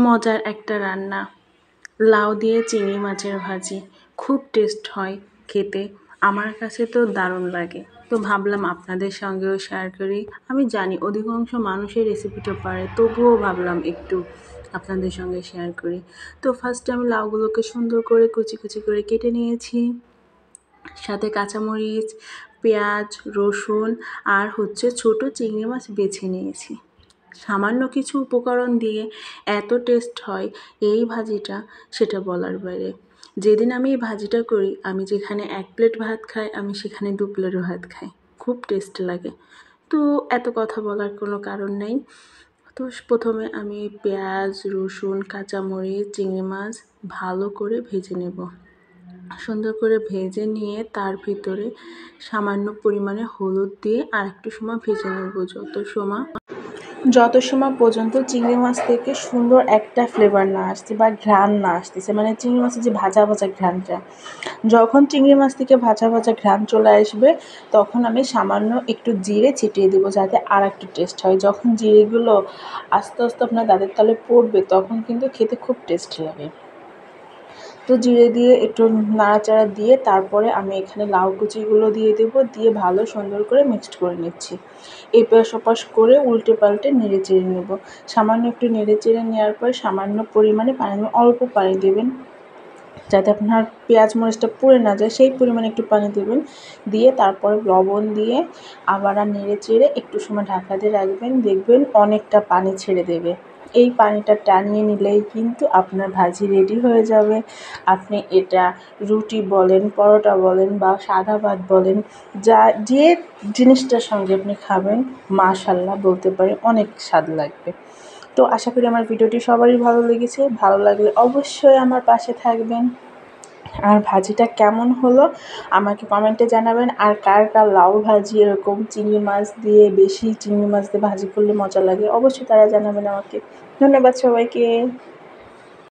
মজার একটা রান্না, লাউ দিয়ে চিংড়ি মাছের ভাজি। খুব টেস্ট হয় খেতে, আমার কাছে তো দারুণ লাগে। তো ভাবলাম আপনাদের সঙ্গেও শেয়ার করি। আমি জানি অধিকাংশ মানুষের রেসিপিটা পারে, তবুও ভাবলাম একটু আপনাদের সঙ্গে শেয়ার করি। তো ফার্স্টে আমি লাউগুলোকে সুন্দর করে কুচি কুচি করে কেটে নিয়েছি, সাথে কাঁচামরিচ, পেঁয়াজ, রসুন আর ছোট চিংড়ি মাছ বেছে নিয়েছি। সামান্য কিছু উপকরণ দিয়ে এত টেস্ট হয় এই ভাজিটা, সেটা বলার বাইরে। যেদিন আমি এই ভাজিটা করি, আমি যেখানে 1 প্লেট ভাত খাই, আমি সেখানে 2 প্লেটও ভাত খাই। খুব টেস্ট লাগে। তো এত কথা বলার কোনো কারণ নেই। তো প্রথমে আমি পেঁয়াজ, রসুন, কাঁচামরিচ, চিংড়ি মাছ ভালো করে ভেজে নেব। সুন্দর করে ভেজে নিয়ে তার ভিতরে সামান্য পরিমাণে হলুদ দিয়ে আর একটু সময় ভেজে নেব, যত সময় পর্যন্ত চিংড়ি মাছ থেকে সুন্দর একটা ফ্লেভার না আসছে বা ঘ্রাণ না আসতেছে, মানে চিংড়ি মাছের যে ভাজা ভাজা ঘ্রাণটা। যখন চিংড়ি মাছ থেকে ভাজা ভাজা ঘ্রাণ চলে আসবে, তখন আমি সামান্য একটু জিরে ছিটিয়ে দেবো, যাতে আর একটু টেস্ট হয়। যখন জিরেগুলো আস্তে আস্তে আপনার দাঁতের তলে পড়বে, তখন কিন্তু খেতে খুব টেস্ট লাগে। তো জিরে দিয়ে একটু নাড়াচাড়া দিয়ে তারপরে আমি এখানে লাউ কুচিগুলো দিয়ে দেবো, দিয়ে ভালো সুন্দর করে মিক্সড করে নিচ্ছি। এপাশ ওপাশ করে উল্টে পাল্টে নেড়ে চেড়ে নেব। সামান্য একটু নেড়ে চেড়ে নেওয়ার পর সামান্য পরিমাণে পানি, অল্প পানি দেবেন, যাতে আপনার পেঁয়াজ মরিচটা পুড়ে না যায়, সেই পরিমাণে একটু পানি দেবেন। দিয়ে তারপরে লবণ দিয়ে আবার নেড়ে চেড়ে একটু সময় ঢাকা দিয়ে রাখবেন, দেখবেন অনেকটা পানি ছেড়ে দেবে। এই পানিটা টানিয়ে নিলেই কিন্তু আপনার ভাজি রেডি হয়ে যাবে। আপনি এটা রুটি বলেন, পরোটা বলেন বা সাদা ভাত বলেন, যে জিনিসটার সঙ্গে আপনি খাবেন, মাশাআল্লাহ বলতে পারি, অনেক স্বাদ লাগবে। তো আশা করি আমার ভিডিওটি সবারই ভালো লেগেছে। ভালো লাগলে অবশ্যই আমার পাশে থাকবেন। আর ভাজিটা কেমন হলো আমাকে কমেন্টে জানাবেন। আর কার কার লাউ ভাজি এরকম চিংড়ি মাছ দিয়ে, বেশি চিংড়ি মাছ দিয়ে ভাজি করলে মজা লাগে, অবশ্যই তারা জানাবেন আমাকে। ধন্যবাদ সবাইকে।